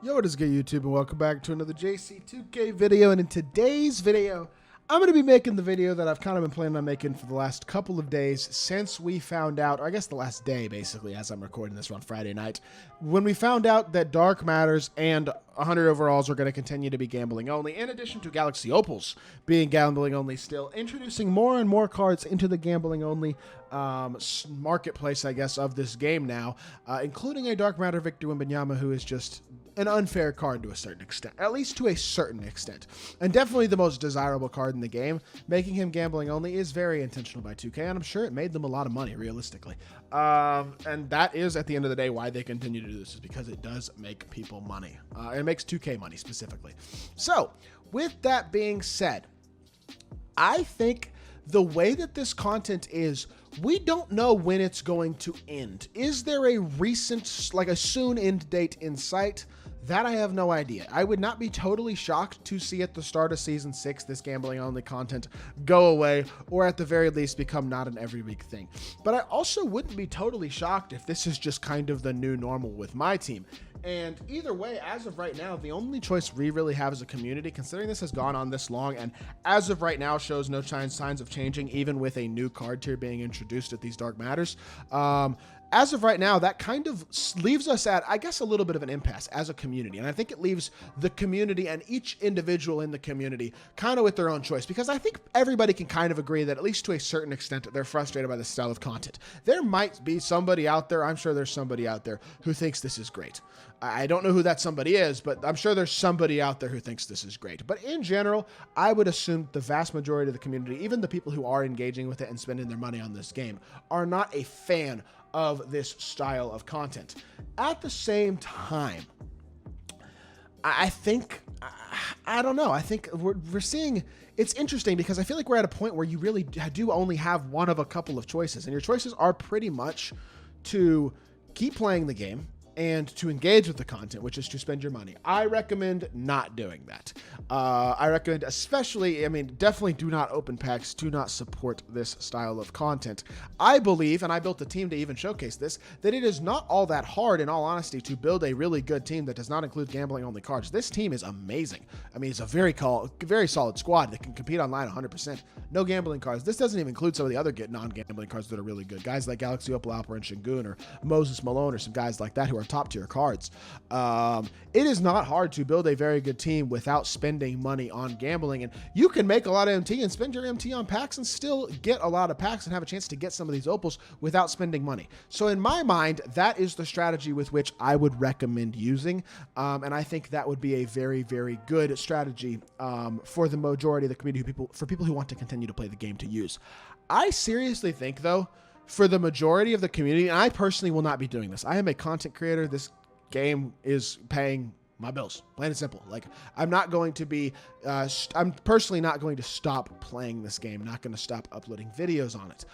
Yo, what is good, YouTube, and welcome back to another JC2K video. And in today's video, I'm going to be making the video that I've kind of been planning on making for the last couple of days since we found out, or I guess the last day, basically, as I'm recording this on Friday night, when we found out that Dark Matters and 100 overalls are going to continue to be gambling only, in addition to Galaxy Opals being gambling only still, introducing more and more cards into the gambling only marketplace, I guess, of this game now, including a Dark Matter Victor Wembanyama, who is just an unfair card to a certain extent, at least to a certain extent, and definitely the most desirable card in the game. Making him gambling only is very intentional by 2K, and I'm sure it made them a lot of money, realistically. And that is, at the end of the day, why they continue to do this, is because it does make people money. It makes 2K money, specifically. So, with that being said, I think the way that this content is, we don't know when it's going to end. Is there a recent, like a soon end date in sight? That I have no idea. I would not be totally shocked to see at the start of Season 6 this gambling-only content go away, or at the very least become not an every week thing. But I also wouldn't be totally shocked if this is just kind of the new normal with my team. And either way, as of right now, the only choice we really have as a community, considering this has gone on this long, and as of right now shows no signs of changing, even with a new card tier being introduced at these Dark Matters, as of right now, that kind of leaves us at, I guess, a little bit of an impasse as a community. And I think it leaves the community and each individual in the community kind of with their own choice, because I think everybody can kind of agree that, at least to a certain extent, they're frustrated by this style of content. There might be somebody out there, I'm sure there's somebody out there who thinks this is great. I don't know who that somebody is, but I'm sure there's somebody out there who thinks this is great. But in general, I would assume the vast majority of the community, even the people who are engaging with it and spending their money on this game, are not a fan of this style of content. At the same time, I think, I don't know, I think we're seeing, it's interesting because I feel like we're at a point where you really do only have one of a couple of choices, and your choices are pretty much to keep playing the game and to engage with the content, which is to spend your money. I recommend not doing that. I recommend especially, definitely do not open packs, do not support this style of content. I believe, and I built a team to even showcase this, that it is not all that hard, in all honesty, to build a really good team that does not include gambling only cards. This team is amazing. It's a very solid squad that can compete online 100%. No gambling cards. This doesn't even include some of the other non-gambling cards that are really good. Guys like Galaxy Opal, Alper, and Shingun, or Moses Malone, or some guys like that who are top tier cards. It is not hard to build a very good team without spending money on gambling, and you can make a lot of MT and spend your MT on packs and still get a lot of packs and have a chance to get some of these opals without spending money. So in my mind, that is the strategy with which I would recommend using, and I think that would be a very, very good strategy for the majority of the community, for people who want to continue to play the game to use. I seriously think, though, for the majority of the community, and I personally will not be doing this. I am a content creator. This game is paying my bills, plain and simple. Like, I'm not going to be, I'm personally not going to stop playing this game, not going to stop uploading videos on it.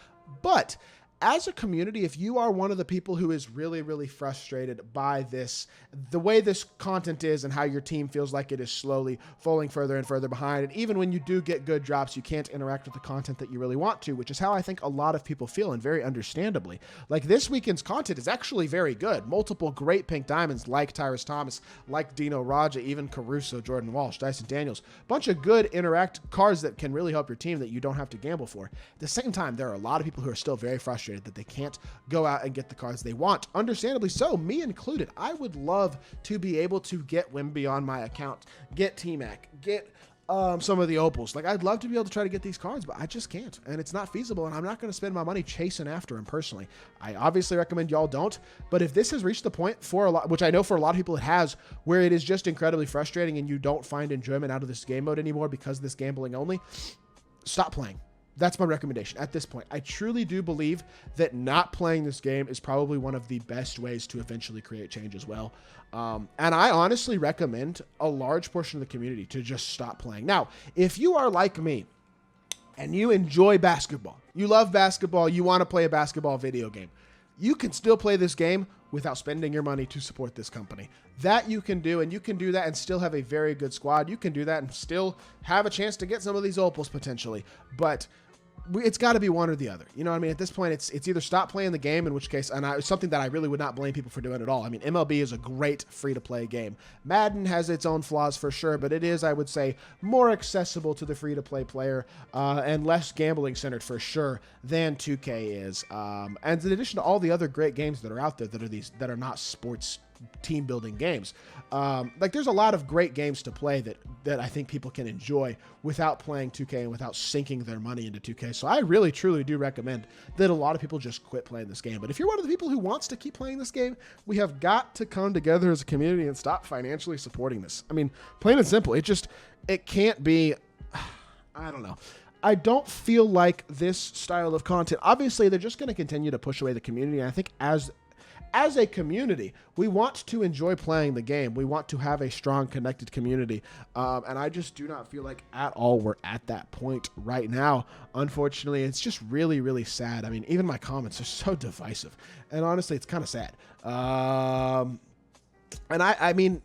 But as a community, if you are one of the people who is really, really frustrated by this, the way this content is and how your team feels like it is slowly falling further and further behind, and even when you do get good drops, you can't interact with the content that you really want to, which is how I think a lot of people feel, and very understandably. Like, this weekend's content is actually very good. Multiple great pink diamonds like Tyrus Thomas, like Dino Raja, even Caruso, Jordan Walsh, Dyson Daniels. Bunch of good interact cards that can really help your team that you don't have to gamble for. At the same time, there are a lot of people who are still very frustrated that they can't go out and get the cards they want. Understandably so, me included. I would love to be able to get Wemby on my account, get T-Mac, get some of the opals. Like, I'd love to be able to try to get these cards, but I just can't, and it's not feasible, and I'm not going to spend my money chasing after them personally. I obviously recommend y'all don't, but if this has reached the point for a lot, which I know for a lot of people it has, where it is just incredibly frustrating and you don't find enjoyment out of this game mode anymore because of this gambling only, stop playing. That's my recommendation at this point. I truly do believe that not playing this game is probably one of the best ways to eventually create change as well. And I honestly recommend a large portion of the community to just stop playing. Now, if you are like me and you enjoy basketball, you love basketball, you want to play a basketball video game, you can still play this game without spending your money to support this company. That you can do, and you can do that and still have a very good squad. You can do that and still have a chance to get some of these opals potentially. But it's got to be one or the other. You know what I mean? At this point, it's either stop playing the game, in which case, and it's something that I really would not blame people for doing at all. I mean, MLB is a great free-to-play game. Madden has its own flaws for sure, but it is, I would say, more accessible to the free-to-play player and less gambling-centered for sure than 2K is. And in addition to all the other great games that are out there that are not sports team building games, like there's a lot of great games to play that I think people can enjoy without playing 2K and without sinking their money into 2K. So I really truly do recommend that a lot of people just quit playing this game. But if you're one of the people who wants to keep playing this game, we have got to come together as a community and stop financially supporting this. I mean, plain and simple, it can't be, I don't know. I don't feel like this style of content, obviously they're just going to continue to push away the community. And I think as a community, we want to enjoy playing the game. We want to have a strong, connected community. And I just do not feel like at all we're at that point right now. Unfortunately, it's just really, really sad. I mean, even my comments are so divisive. And honestly, it's kind of sad. And I mean,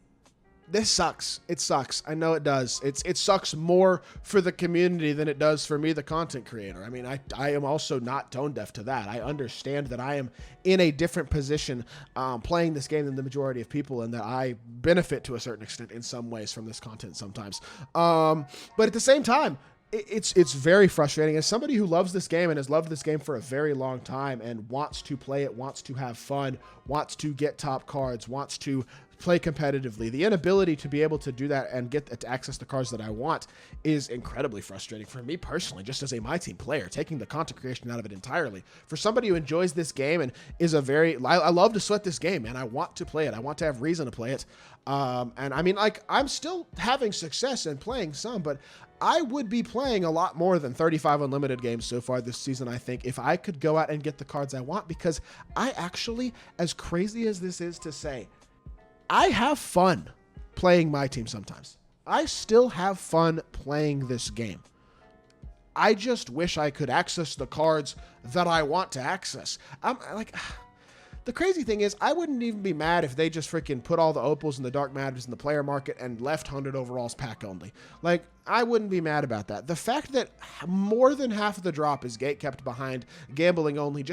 this sucks. It sucks. I know it does. It sucks more for the community than it does for me, the content creator. I mean, I am also not tone deaf to that. I understand that I am in a different position playing this game than the majority of people, and that I benefit to a certain extent in some ways from this content sometimes. But at the same time, it's very frustrating. As somebody who loves this game and has loved this game for a very long time and wants to play it, wants to have fun, wants to get top cards, wants to play competitively, the inability to be able to do that and get to access the cards that I want is incredibly frustrating for me personally, just as a MyTEAM player, taking the content creation out of it entirely. For somebody who enjoys this game and is I love to sweat this game, and I want to play it. I want to have reason to play it. And I mean, like, I'm still having success and playing some, but I would be playing a lot more than 35 unlimited games so far this season, I think, if I could go out and get the cards I want, because I actually, as crazy as this is to say, I have fun playing MyTEAM sometimes. I still have fun playing this game. I just wish I could access the cards that I want to access. I'm like, the crazy thing is, I wouldn't even be mad if they just freaking put all the opals and the dark matters in the player market and left 100 overalls pack only. Like, I wouldn't be mad about that. The fact that more than half of the drop is gate kept behind, gambling only,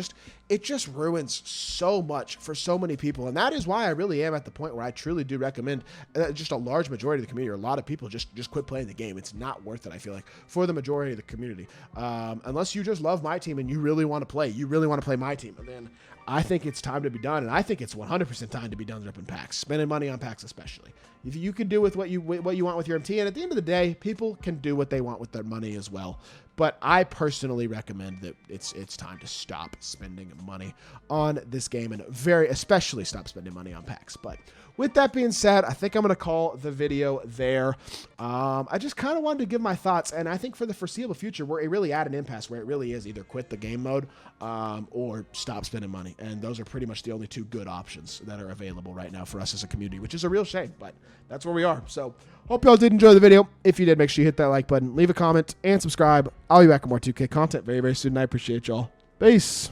it just ruins so much for so many people. And that is why I really am at the point where I truly do recommend just a large majority of the community, or a lot of people, just quit playing the game. It's not worth it, I feel like, for the majority of the community. Unless you just love MyTEAM and you really want to play MyTEAM. And then I think it's time to be done, and I think it's 100% time to be done ripping packs, spending money on packs especially. If you can do with what you want with your MT, and at the end of the day, people can do what they want with their money as well. But I personally recommend that it's time to stop spending money on this game, and especially stop spending money on packs. But with that being said, I think I'm going to call the video there. I just kind of wanted to give my thoughts, and I think for the foreseeable future, we're really at an impasse where it really is either quit the game mode or stop spending money. And those are pretty much the only two good options that are available right now for us as a community, which is a real shame, but that's where we are. So hope y'all did enjoy the video. If you did, make sure you hit that like button, leave a comment, and subscribe. I'll be back with more 2K content very, very soon, and I appreciate y'all. Peace.